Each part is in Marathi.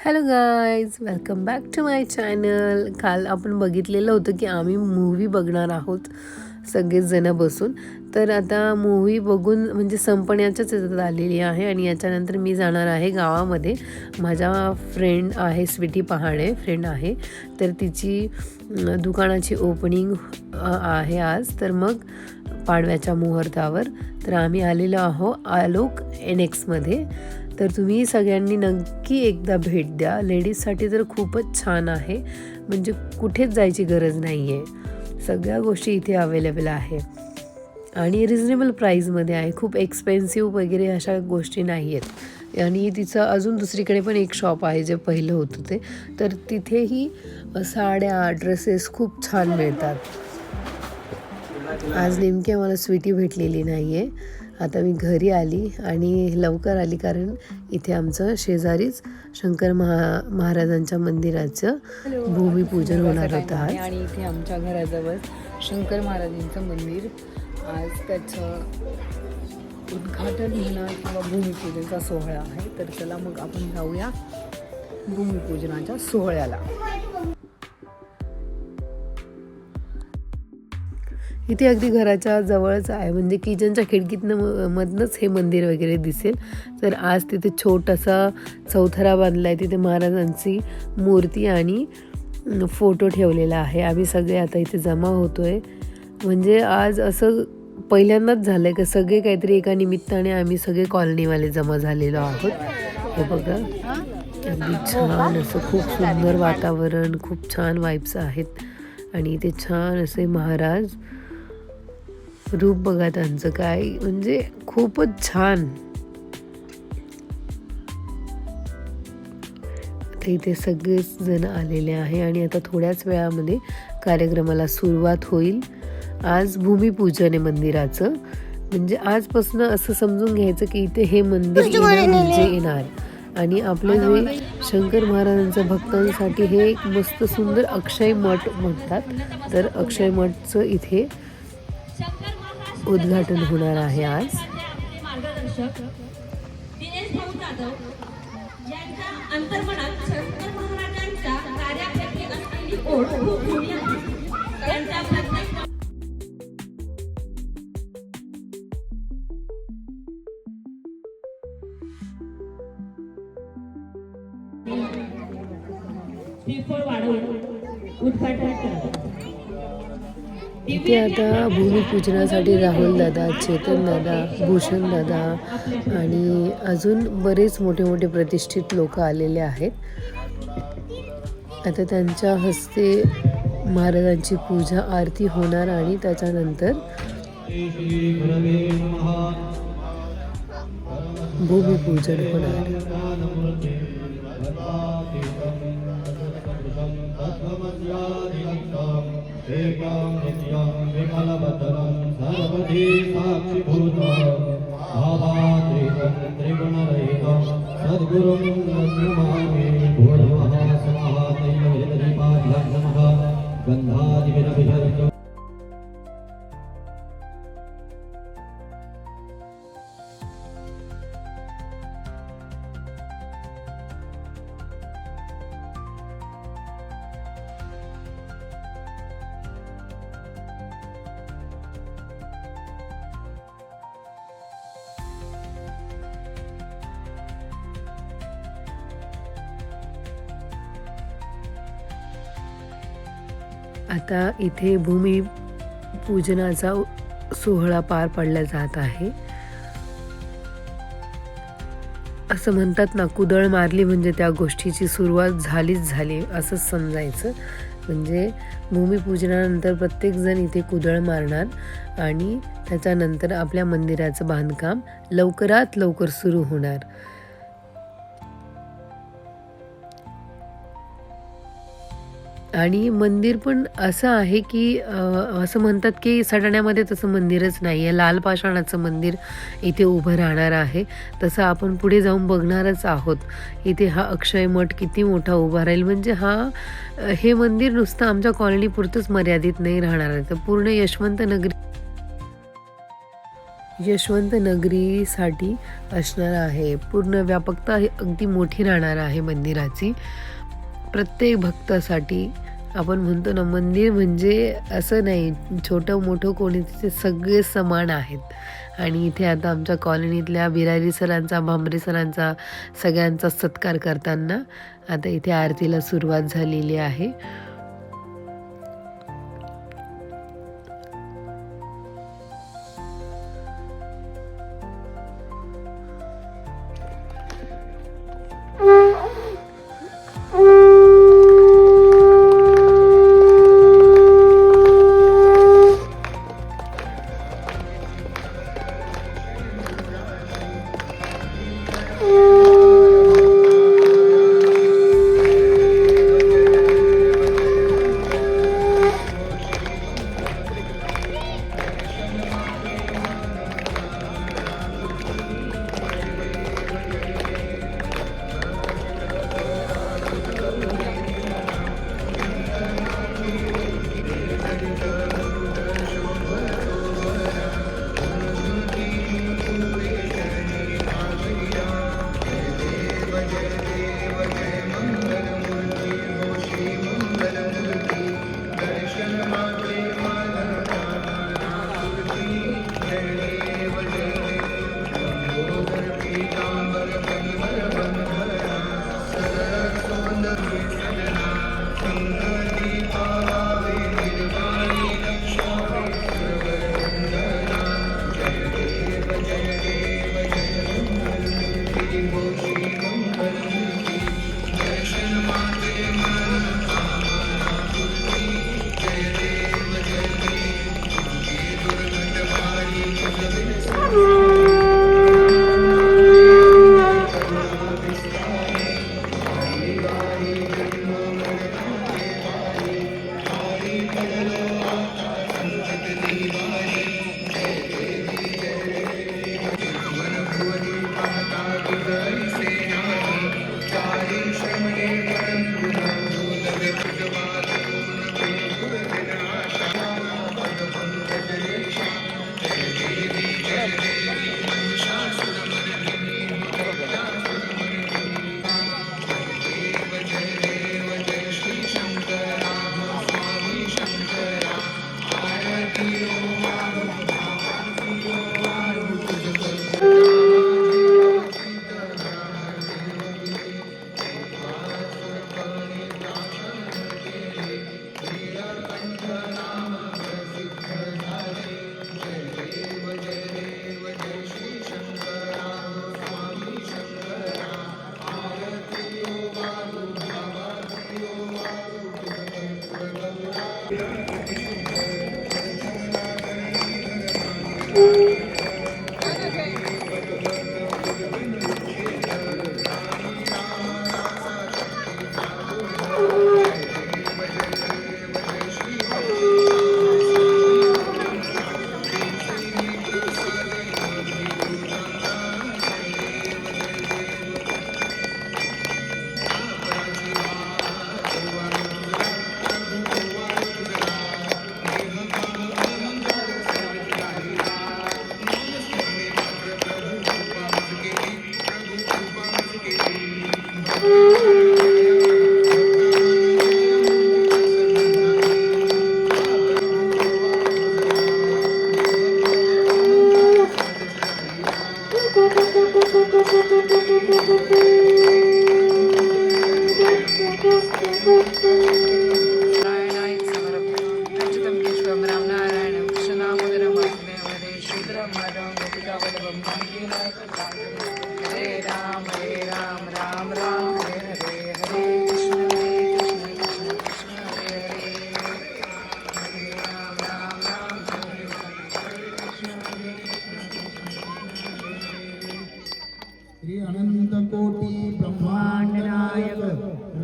Hello guys, welcome back to my channel. काल आपण बघितलेलं होतं की आम्ही मूव्ही बघणार आहोत सगळेच जण बसून. तर आता मूव्ही बघून म्हणजे संपण्याच्याच याच्यात आलेली आहे आणि याच्यानंतर मी जाणार आहे गावामध्ये. माझ्या फ्रेंड आहे, स्वीटी पहाडे फ्रेंड आहे, तर तिची दुकानाची ओपनिंग आहे आज. तर मग पाडव्याच्या मुहूर्तावर तर आम्ही आलो आलोक NXमध्ये. तर तुम्ही सगळ्यांनी नक्की एकदा भेट द्या. लेडीजसाठी तर खूपच छान आहे, म्हणजे कुठेच जायची गरज नाही आहे. सगळ्या गोष्टी इथे अवेलेबल आहे आणि रिजनेबल प्राईजमध्ये आहे. खूप एक्सपेन्सिव्ह वगैरे अशा गोष्टी नाही आहेत. आणि तिचं अजून दुसरीकडे पण एक शॉप आहे जे पहिलं होतं ते, तर तिथेही साड्या ड्रेसेस खूप छान मिळतात. आज नेमकी आम्हाला स्वीटी भेटलेली नाही आहे. आता मी घरी आली आणि लवकर आली कारण इथे आमचं शेजारीच शंकर महाराजांच्या मंदिराचं भूमिपूजन होणार होतं आज. आणि इथे आमच्या घराजवळ शंकर महाराजांचं मंदिर, आज त्याचं उद्घाटन म्हणा किंवा भूमिपूजनाचा सोहळा आहे. तर चला मग आपण जाऊया भूमिपूजनाच्या सोहळ्याला. इथे अगदी घराच्या जवळच आहे, म्हणजे किचनच्या मधनंच हे मंदिर वगैरे दिसेल. तर आज तिथे छोटासा चौथरा बांधला आहे, तिथे महाराजांची मूर्ती आणि फोटो ठेवलेला आहे. आम्ही सगळे आता इथे जमा होतो आहे. म्हणजे आज असं पहिल्यांदाच झालं आहे का सगळे काहीतरी एका निमित्ताने आम्ही सगळे कॉलनीवाले जमा झालेलो आहोत. हे बघा, अगदी छान असं खूप सुंदर वातावरण, खूप छान वाईब्स आहेत आणि इथे छान असे महाराज रूप बघा त्यांचं, काय म्हणजे खूपच छान. आता इथे सगळेच जण आलेले आहे आणि आता थोड्याच वेळामध्ये कार्यक्रमाला सुरुवात होईल. आज भूमिपूजन आहे मंदिराचं, म्हणजे आजपासून असं समजून घ्यायचं की इथे हे मंदिर येणार. आणि आपले जे शंकर महाराजांच्या भक्तांसाठी हे एक मस्त सुंदर अक्षय मठ म्हणतात. तर अक्षय मठचं इथे उद्घाटन होणार आहे आज. इथे आता भूमिपूजनासाठी राहुल दादा, चेतन दादा, भूषण दादा आणि अजून बरेच मोठे मोठे प्रतिष्ठित लोक आलेले आहेत. आता त्यांच्या हस्ते महाराजांची पूजा आरती होणार आणि त्याच्यानंतर भूमिपूजन होणार. आता इथे भूमिपूजनाचा सोहळा पार पाडला जात आहे. असं म्हणतात ना, कुदळ मारली म्हणजे त्या गोष्टीची सुरुवात झाली असंच समजायचं. म्हणजे भूमिपूजनानंतर प्रत्येकजण इथे कुदळ मारणार आणि त्याच्यानंतर आपल्या मंदिराचं बांधकाम लवकरात लवकर सुरू होणार. आणि मंदिर पण असं आहे की असं म्हणतात की सटाण्यामध्ये तसं मंदिरच नाही आहे, लाल पाषाणाचं मंदिर इथे उभं राहणार आहे. तसं आपण पुढे जाऊन बघणारच आहोत. इथे हा अक्षय मठ किती मोठा उभा राहील, म्हणजे हे मंदिर नुसतं आमच्या कॉलनीपुरतंच मर्यादित नाही राहणार आहे, तर पूर्ण यशवंत नगरी यशवंत नगरीसाठी असणार आहे. पूर्ण व्यापकता ही अगदी मोठी राहणार आहे मंदिराची. प्रत्येक भक्तासाठी आपण म्हणतो ना, मंदिर म्हणजे असं नाही छोटं मोठं कोणी, तिथे सगळे समान आहेत. आणि इथे आता आमच्या कॉलनीतल्या बिरारी सरांचा, भांबरे सरांचा सगळ्यांचा सत्कार करताना आता इथे आरतीला सुरुवात झालेली आहे. श्री अनंत कोटी ब्रह्मांड नायक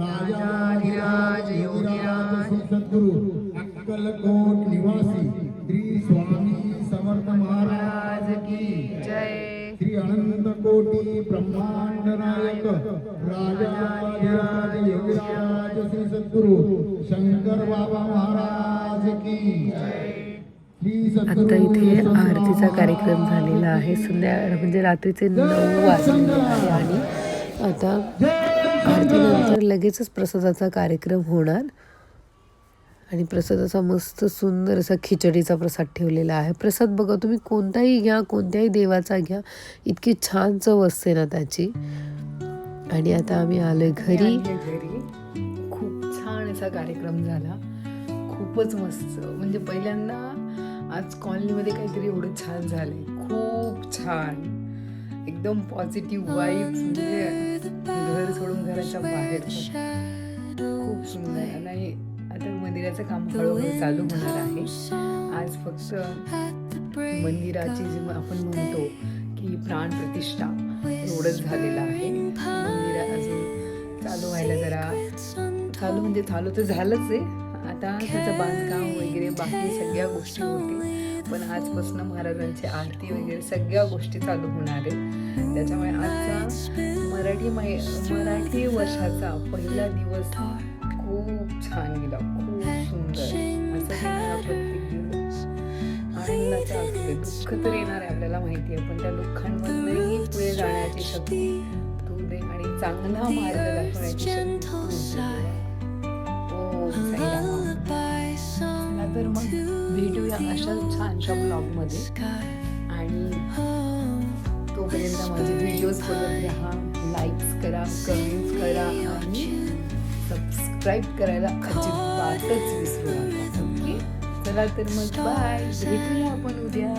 राजाधिराज योगीराज श्री सद्गुरु अक्कलकोट निवासी श्री स्वामी समर्थ महाराज की जय. श्री अनंत कोटी ब्रह्मांड नायक राजाधिराज योगीराज श्री सद्गुरु शंकर बाबा महाराज की जय. आता इथे आरतीचा कार्यक्रम झालेला आहे. म्हणजे रात्रीचे 9 वाजलेले आहे आणि आता आरतीनंतर लगेचच प्रसादाचा कार्यक्रम होणार. आणि प्रसादाचा मस्त सुंदर असा खिचडीचा प्रसाद ठेवलेला आहे. प्रसाद बघा तुम्ही कोणताही घ्या, कोणत्याही देवाचा घ्या, इतकी छान चव असते ना त्याची. आणि आता आम्ही आलोय घरी. खूप छान असा कार्यक्रम झाला, खूपच मस्त. म्हणजे पहिल्यांदा आज कॉलनीमध्ये काहीतरी एवढं छान झालंय, खूप छान, एकदम पॉझिटिव्ह वाईब्स. म्हणजे घर सोडून घराच्या बाहेर खूप सुंदर. आणि आता मंदिराचं काम हळूहळू चालू होणार आहे. आज फक्त मंदिराची जी आपण म्हणतो की प्राण प्रतिष्ठा एवढंच झालेलं आहे. मंदिर अजून चालू व्हायला जरा म्हणजे चालू तर झालंच आहे. आता त्याचं बांधकाम वगैरे बाकी सगळ्या गोष्टी होती. पण आजपासून महाराजांची आरती वगैरे सगळ्या गोष्टी चालू होणार आहेत. त्याच्यामुळे आजचा मराठी वर्षाचा पहिला दिवस खूप छान गेला, खूप सुंदर. असं मला प्रत्येक दिवस आनंदाचा असते. दुःख तर येणार आहे आपल्याला माहिती आहे, पण त्या दुःखांमधूनही पुढे जाण्याची शक्ती तू दे आणि चांगला मार्ग दाखवण्याची शक्ती तू दे. ओम साईराम. तर मग भेटूया अशा छानशा ब्लॉगमध्ये. आणि तोपर्यंत माझे व्हिडिओज बघत राहा, लाईक्स करा, कमेंट्स करा आणि सबस्क्राईब करायला अजिबातच विसरू नका. ओके, चला तर मग बाय, भेटूया आपण उद्या.